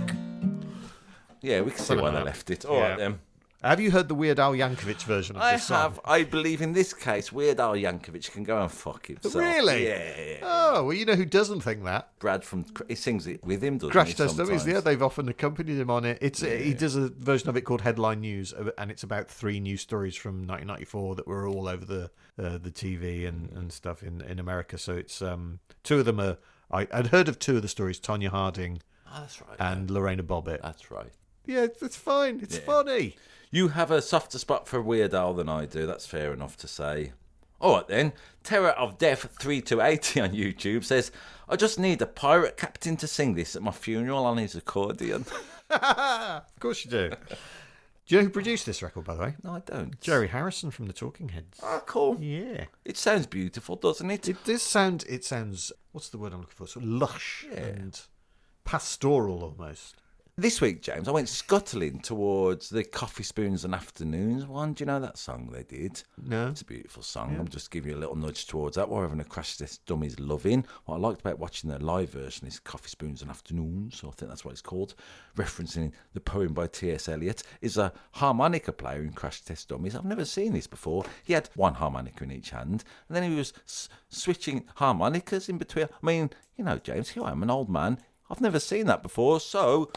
Yeah, we can see why they left it. All right, then. Have you heard the Weird Al Yankovic version of I this song? have. I believe in this case, Weird Al Yankovic can go and fuck himself. Really? Yeah. Oh, well, you know who doesn't think that? Brad he sings it with him, doesn't Crash he? Test Dummies, sometimes? yeah, they've often accompanied him on it. He does a version of it called Headline News, and it's about 3 news stories from 1994 that were all over the TV and stuff in America. So it's 2 of them are... I'd heard of 2 of the stories, Tonya Harding That's right. and Lorena Bobbitt. That's right. Yeah, it's fine. It's funny. You have a softer spot for Weird Al than I do. That's fair enough to say. All right, then. Terror of Death 3280 on YouTube says, I just need a pirate captain to sing this at my funeral on his accordion. Of course you do. Do you know who produced this record, by the way? No, I don't. Jerry Harrison from the Talking Heads. Oh, cool. Yeah. It sounds beautiful, doesn't it? It does sound... It sounds... What's the word I'm looking for? Sort of lush and pastoral almost. This week, James, I went scuttling towards the Coffee Spoons and Afternoons one. Do you know that song they did? No. It's a beautiful song. I'm just giving you a little nudge towards that. We're having a Crash Test Dummies loving. What I liked about watching the live version is Coffee Spoons and Afternoons, so I think that's what it's called, referencing the poem by T.S. Eliot, is a harmonica player in Crash Test Dummies. I've never seen this before. He had one harmonica in each hand, and then he was switching harmonicas in between. I mean, you know, James, here I am, an old man. I've never seen that before, so...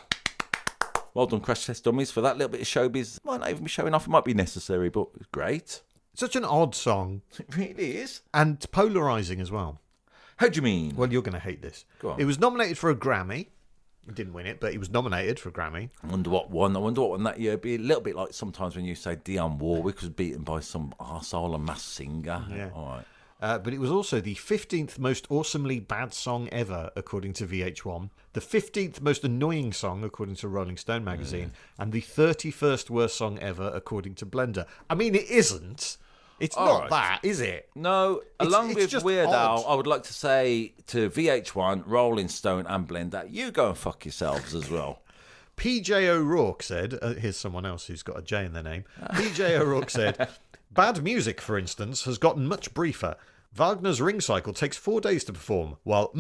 Well done, Crash Test Dummies, for that little bit of showbiz. Might not even be showing off. It might be necessary, but it's great. Such an odd song. It really is. And polarising as well. How do you mean? Well, you're going to hate this. Go on. It was nominated for a Grammy. It didn't win it, but he was nominated for a Grammy. I wonder what won that year. It'd be a little bit like sometimes when you say Dionne Warwick was beaten by some arsehole, a masked singer. Yeah. All right. But it was also the 15th most awesomely bad song ever, according to VH1, the 15th most annoying song, according to Rolling Stone magazine, and the 31st worst song ever, according to Blender. I mean, it isn't. It's All not right. that, is it? No, along it's with just Weird odd. Al, I would like to say to VH1, Rolling Stone and Blender, you go and fuck yourselves as well. PJ O'Rourke said, here's someone else who's got a J in their name. PJ O'Rourke said, bad music, for instance, has gotten much briefer. Wagner's Ring Cycle takes 4 days to perform, while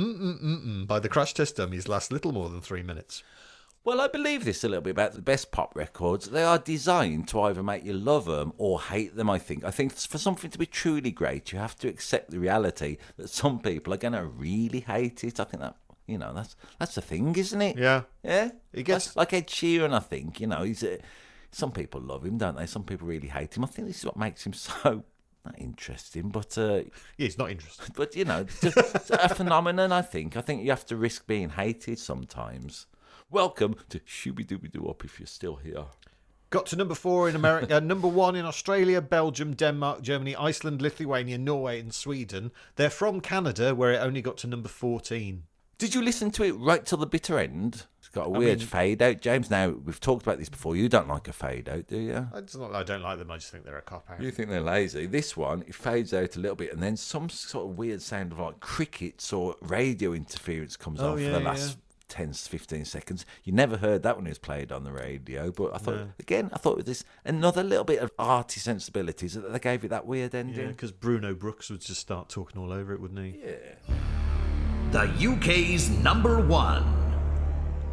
by the Crash Test Dummies lasts little more than 3 minutes. Well, I believe this a little bit about the best pop records. They are designed to either make you love them or hate them, I think. I think for something to be truly great, you have to accept the reality that some people are going to really hate it. I think that, you know, that's the thing, isn't it? Yeah. Yeah? It gets... Like Ed Sheeran, I think, you know, some people love him, don't they? Some people really hate him. I think this is what makes him so... not interesting, but... yeah, it's not interesting. But, you know, it's a phenomenon, I think. I think you have to risk being hated sometimes. Welcome to Shooby Dooby Doo Up if you're still here. Got to number 4 in America, number 1 in Australia, Belgium, Denmark, Germany, Iceland, Lithuania, Norway and Sweden. They're from Canada, where it only got to number 14. Did you listen to it right till the bitter end? It's got a weird fade out, James. Now, we've talked about this before. You don't like a fade out, do you? It's not that I don't like them, I just think they're a cop-out. You think they're lazy. This one, it fades out a little bit, and then some sort of weird sound of like crickets or radio interference comes on for the last 10 to 15 seconds. You never heard that when it was played on the radio, but I thought, again, with this another little bit of arty sensibilities that they gave it that weird ending. Yeah, because Bruno Brooks would just start talking all over it, wouldn't he? Yeah. The UK's number 1.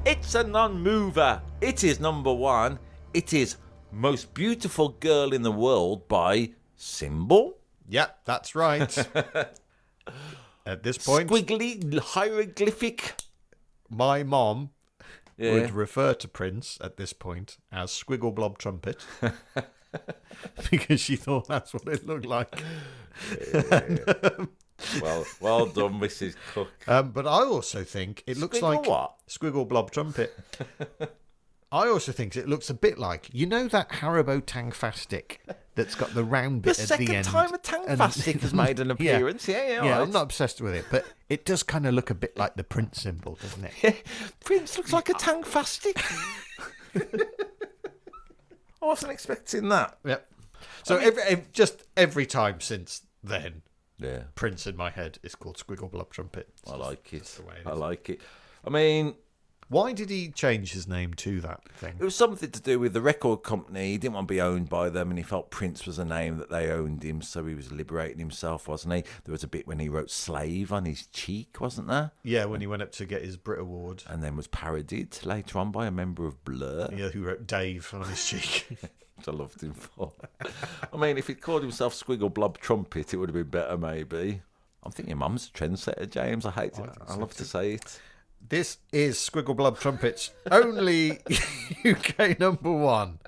It's a non-mover. It is number 1. It is Most Beautiful Girl in the World by Symbol. Yep, that's right. At this point, Squiggly hieroglyphic. my mom Yeah. would refer to Prince at this point as Squiggle Blob Trumpet because she thought that's what it looked like. Well done, Mrs. Cook. But I also think it looks Squiggle like what? Squiggle Blob Trumpet. I also think it looks a bit like, you know, that Haribo Tangfastic that's got the round bit The at the end. second time a Tangfastic has made an appearance. Yeah, right. I'm not obsessed with it, but it does kind of look a bit like the Prince symbol, doesn't it? Prince looks like a Tangfastic. I wasn't expecting that. Yep. So every time since then, Yeah, Prince in my head is called Squiggle Blob Trumpet. I like it. the way it I is. like it. I mean, Why did he change his name to that thing? it was something to do with the record company. He didn't want to be owned by them, and he felt Prince was a name that they owned him, so he was liberating himself, wasn't he? There was a bit when he wrote Slave on his cheek, wasn't there? Yeah, when he went up to get his Brit Award. And then was parodied later on by a member of Blur, Yeah, who wrote Dave on his cheek. which I loved him for. I mean, if he'd called himself Squiggle Blob Trumpet, it would have been better, maybe. I'm thinking your mum's a trendsetter, James. I hate it. I love to say it. This is Squiggle Blob Trumpet's only UK number 1.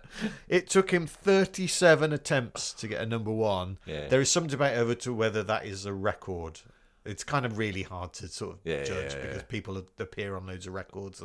It took him 37 attempts to get a number 1. Yeah. There is some debate over to whether that is a record. It's kind of really hard to sort of judge because people appear on loads of records.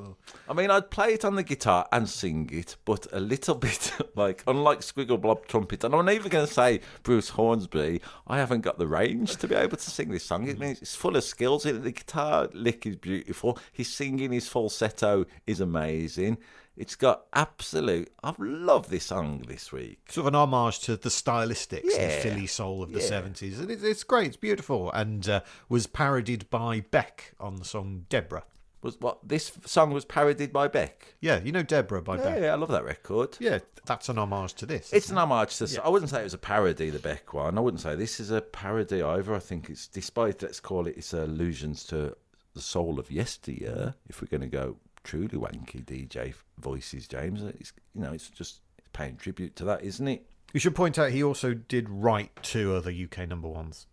I mean, I'd play it on the guitar and sing it, but a little bit like, unlike Squiggle Blob Trumpet, and I'm not even going to say Bruce Hornsby, I haven't got the range to be able to sing this song. It means it's full of skills. The guitar lick is beautiful. His singing, his falsetto is amazing. It's got absolute... I've loved this song this week. Sort of an homage to the stylistics and Yeah. Philly soul of the 70s. And it's great, it's beautiful. And was parodied by Beck on the song Deborah. Was what this song was parodied by Beck? Yeah, you know Deborah by Beck. Yeah, I love that record. Yeah, that's an homage to this. It's an homage to. I wouldn't say it was a parody, the Beck one. I wouldn't say this is a parody either. I think it's, despite let's call it, it's allusions to the soul of yesteryear. If we're going to go truly wanky DJ voices, James, it's just paying tribute to that, isn't it? You should point out he also did write 2 other UK number ones.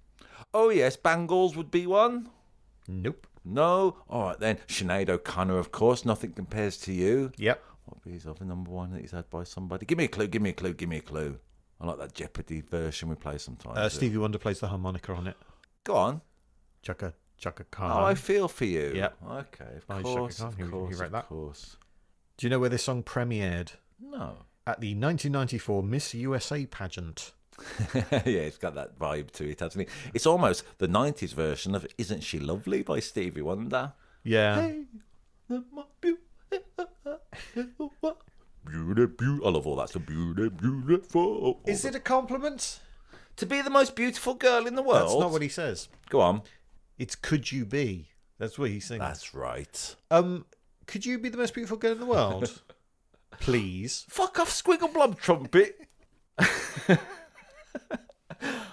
Oh yes, Bangles would be one. Nope. No? All right then. Sinead O'Connor, of course. Nothing Compares to You. Yep. What would be his other number one that he's had by somebody? Give me a clue, give me a clue, give me a clue. I like that Jeopardy version we play sometimes. Stevie Wonder plays the harmonica on it. Go on. Chaka Khan. Oh, I Feel For You. Yep. Okay, of By course, Chaka Khan. of course, He wrote that. of course. Do you know where this song premiered? No. At the 1994 Miss USA pageant. Yeah, it's got that vibe to it, hasn't it? It's almost the 90s version of Isn't She Lovely by Stevie Wonder. Yeah. Hey, I love all that stuff. Beautiful. Is it a compliment? To be the most beautiful girl in the world? That's not what he says. Go on. It's Could You Be. That's what he's singing. That's right. Could you be the most beautiful girl in the world? Please. Fuck off, Squiggle Blob Trumpet.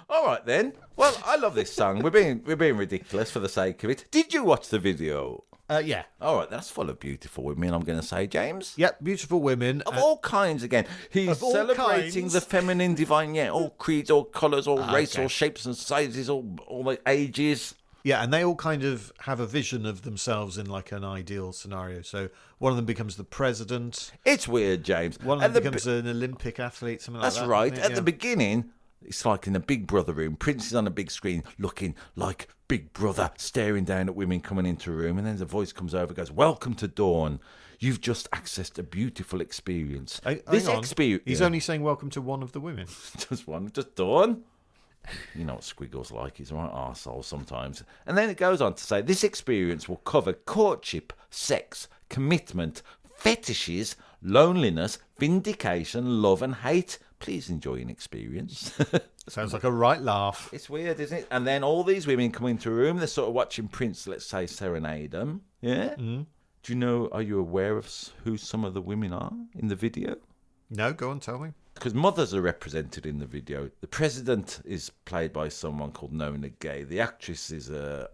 All right then. Well, I love this song. We're being ridiculous for the sake of it. Did you watch the video? Yeah. All right, that's full of beautiful women, I'm going to say, James. Yep, beautiful women. Of all kinds, again. He's Of all celebrating kinds? the feminine divine, yeah. All creeds, all colours, all race, all shapes and sizes, all the ages. Yeah, and they all kind of have a vision of themselves in like an ideal scenario. So one of them becomes the president. It's weird, James. One of them becomes an Olympic athlete, something like that. That's right. Yeah. At the beginning, it's like in a Big Brother room. Prince is on a big screen looking like Big Brother, staring down at women coming into a room. And then the voice comes over and goes, "Welcome to Dawn. You've just accessed a beautiful experience." This experience... He's only saying welcome to one of the women. Just Dawn. You know what Squiggle's like. He's a right arsehole sometimes. And then it goes on to say, this experience will cover courtship, sex, commitment, fetishes, loneliness, vindication, love and hate. Please enjoy an experience. Sounds like a right laugh. It's weird, isn't it? And then all these women come into a room. They're sort of watching Prince, let's say, serenade them. Yeah? Mm. Do you know, are you aware of who some of the women are in the video? No, go on, tell me. Because mothers are represented in the video. The president is played by someone called Nona Gay. The actress is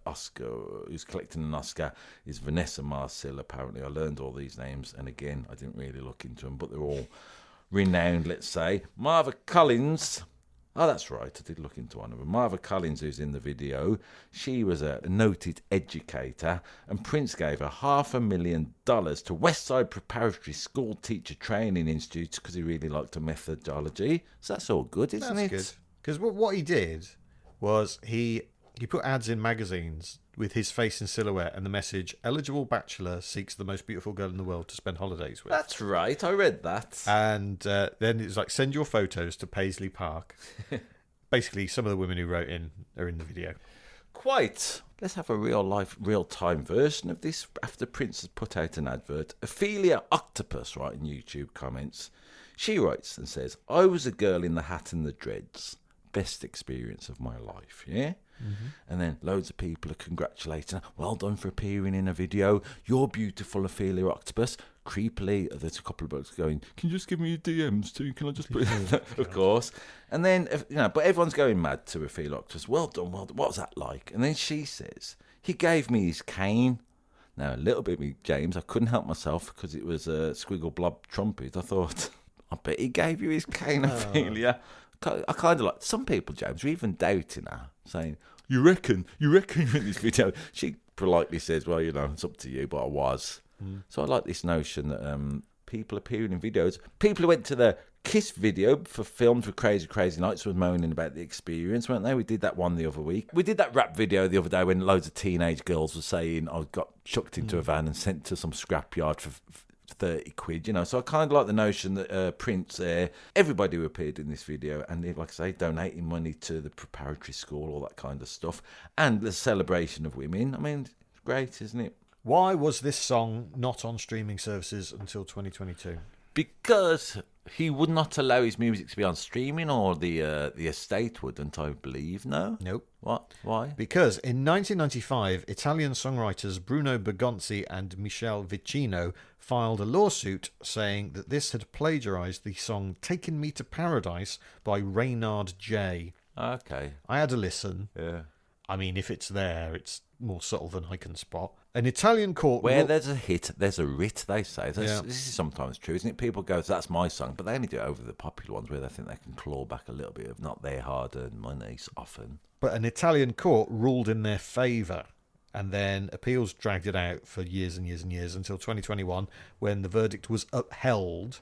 Oscar, who's collecting an Oscar, is Vanessa Marcil, apparently. I learned all these names, and again, I didn't really look into them, but they're all renowned, let's say. Marva Collins. Oh, that's right, I did look into one of them. Marva Collins, who's in the video, she was a noted educator, and Prince gave her $500,000 to Westside Preparatory School Teacher Training Institute because he really liked her methodology. So that's all good, isn't it? That's good. Because what he did was he put ads in magazines with his face in silhouette and the message, "Eligible bachelor seeks the most beautiful girl in the world to spend holidays with." That's right, I read that. And then it's like, send your photos to Paisley Park. Basically, some of the women who wrote in are in the video. Quite. Let's have a real-time version of this after Prince has put out an advert. Ophelia Octopus, right, in YouTube comments. She writes and says, "I was a girl in the hat and the dreads. Best experience of my life," yeah? Mm-hmm. And then loads of people are congratulating her. "Well done for appearing in a video. You're beautiful, Ophelia Octopus." Creepily, there's a couple of blokes going, "Can you just give me your DMs too? Can I just put it?" Of course. And then, but everyone's going mad to Ophelia Octopus. Well done, well done. What was that like? And then she says, "He gave me his cane." Now, a little bit with James, I couldn't help myself because it was a Squiggle Blob Trumpet. I thought, I bet he gave you his cane, Ophelia. I kind of like, some people, James, are even doubting her, saying, you reckon you're in this video?" She politely says, "Well, it's up to you, but I was." So I like this notion that people appearing in videos. People who went to the Kiss video for filmed for Crazy Crazy Nights was moaning about the experience, weren't they? We did that one the other week. We did that rap video the other day when loads of teenage girls were saying, "I got chucked into a van and sent to some scrapyard for 30 quid, So I kind of like the notion that Prince, everybody who appeared in this video, and like I say, donating money to the preparatory school, all that kind of stuff, and the celebration of women. I mean, it's great, isn't it? Why was this song not on streaming services until 2022? Because he would not allow his music to be on streaming, or the estate wouldn't, I believe. No? Nope. What? Why? Because in 1995, Italian songwriters Bruno Bergonzi and Michel Vicino filed a lawsuit saying that this had plagiarised the song Taking Me to Paradise by Reynard J. Okay. I had a listen. Yeah. I mean, if it's there, it's more subtle than I can spot. An Italian court... Where there's a hit, there's a writ, they say. Yeah. This is sometimes true, isn't it? People go, that's my song, but they only do it over the popular ones where they think they can claw back a little bit of not their hard-earned money often. But an Italian court ruled in their favour, and then appeals dragged it out for years and years and years until 2021, when the verdict was upheld.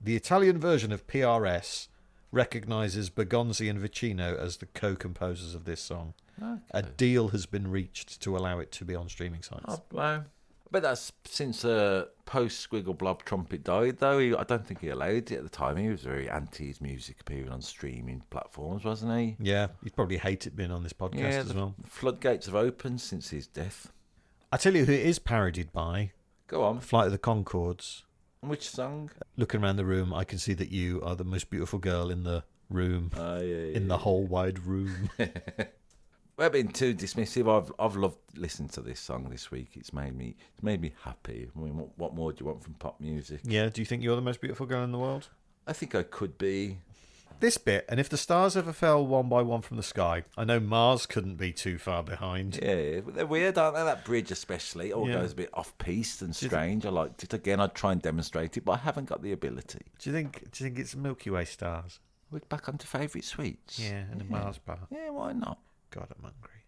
The Italian version of PRS recognises Bergonzi and Vicino as the co-composers of this song. Okay. A deal has been reached to allow it to be on streaming sites. Oh, wow. But that's since post Squiggle Blob Trumpet died, though. I don't think he allowed it at the time. He was very anti his music appearing on streaming platforms, wasn't he? Yeah, he'd probably hate it being on this podcast as well. The floodgates have opened since his death. I tell you who it is parodied by. Go on. Flight of the Conchords. Which song? Looking around the room, I can see that you are the most beautiful girl in the room. In the whole wide room. Without being too dismissive, I've loved listening to this song this week. It's made me happy. I mean, what more do you want from pop music? Yeah, do you think you're the most beautiful girl in the world? I think I could be. This bit, and if the stars ever fell one by one from the sky, I know Mars couldn't be too far behind. Yeah, they're weird, aren't they? That bridge especially, it all goes a bit off-piste and strange. I liked it. Again, I'd try and demonstrate it, but I haven't got the ability. Do you think it's Milky Way stars? We're back onto favourite sweets. Yeah, and a Mars bar. Yeah, why not? God, I'm hungry.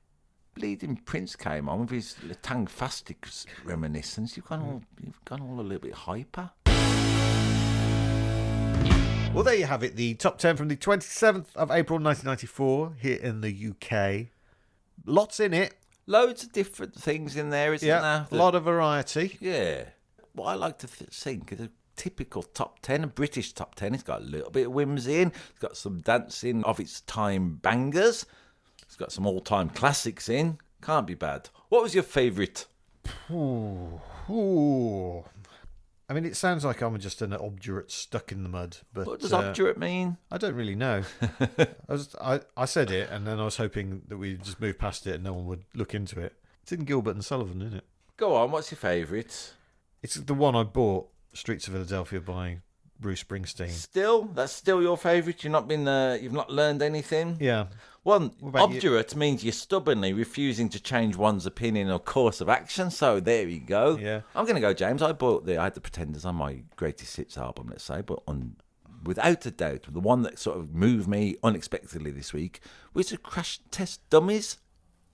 Bleeding Prince came on with his Tang Fastic reminiscence. You've gone all a little bit hyper. Well, there you have it. The top 10 from the 27th of April 1994 here in the UK. Lots in it. Loads of different things in there, isn't there? Yeah, a lot of variety. Yeah. What I like to think is a typical top 10, a British top 10. It's got a little bit of whimsy in. It's got some dancing of its time bangers. It's got some all-time classics in. Can't be bad. What was your favourite? Ooh. I mean, it sounds like I'm just an obdurate stuck in the mud. But what does obdurate mean? I don't really know. I said it, and then I was hoping that we'd just move past it and no one would look into it. It's in Gilbert and Sullivan, isn't it? Go on, what's your favourite? It's the one I bought, Streets of Philadelphia by Bruce Springsteen. Still? That's still your favourite? You've not learned anything? Yeah. Well, obdurate means you're stubbornly refusing to change one's opinion or course of action. So there you go. Yeah. I'm going to go, James. I had the Pretenders on my Greatest Hits album, let's say, but without a doubt, the one that sort of moved me unexpectedly this week was the Crash Test Dummies.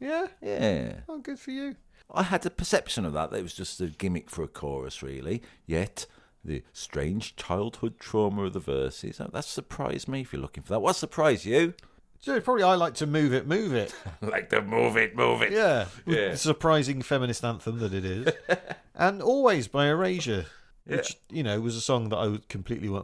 Yeah? Yeah. Oh, good for you. I had a perception of that it was just a gimmick for a chorus, really. Yet, the strange childhood trauma of the verses, that surprised me if you're looking for that. What surprised you? So probably I like to move it. Like to move it. Yeah. The surprising feminist anthem that it is. And Always by Erasure, which, was a song that I completely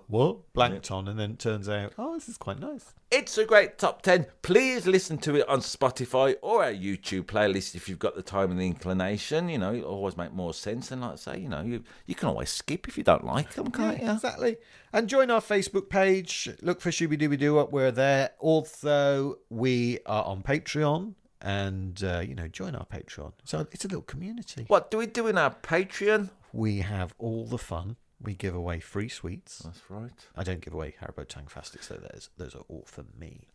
blanked on, and then it turns out, this is quite nice. It's a great top 10. Please listen to it on Spotify or our YouTube playlist if you've got the time and the inclination. It'll always make more sense. And like I say, you can always skip if you don't like them, can't you? Exactly. And join our Facebook page. Look for Shooby Dooby Doo up. We're there. Also, we are on Patreon. And, join our Patreon. So it's a little community. What do we do in our Patreon? We have all the fun. We give away free sweets. That's right. I don't give away Haribo Tang Fastics, though. Those are all for me.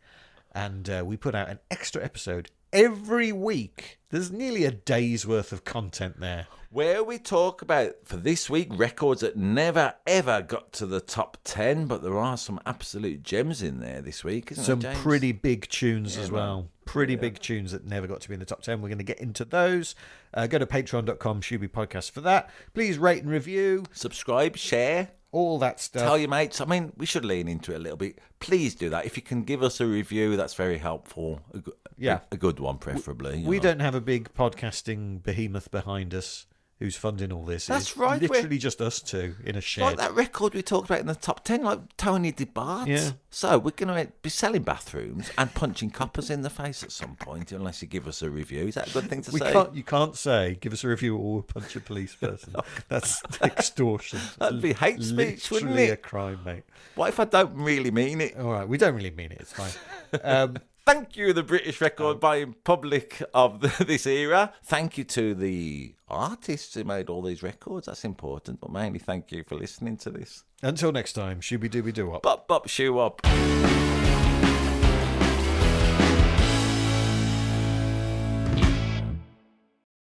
And we put out an extra episode every week. There's nearly a day's worth of content there. Where we talk about, for this week, records that never, ever got to the top 10, but there are some absolute gems in there this week, isn't there, James? Some pretty big tunes as well. Pretty big tunes that never got to be in the top 10. We're going to get into those. Go to patreon.com, Shooby Podcast for that. Please rate and review. Subscribe, share. All that stuff. Tell your mates. I mean, we should lean into it a little bit. Please do that. If you can give us a review, that's very helpful. A good one, preferably. We don't have a big podcasting behemoth behind us. who's funding all this. That's It's right, literally just us two in a shed. Like that record we talked about in the top 10, like Tony DeBart. Yeah. So we're going to be selling bathrooms and punching coppers in the face at some point, unless you give us a review. Is that a good thing to say? You can't say, give us a review or we'll punch a police person. That's extortion. That'd be hate speech, wouldn't Literally it? a crime, mate. What if I don't really mean it? All right, we don't really mean it. It's fine. Thank you, the British Record Buying Public of this era. Thank you to the artists who made all these records. That's important. But mainly thank you for listening to this. Until next time, Shooby Dooby Doo Up. Bop, bop, shoe up.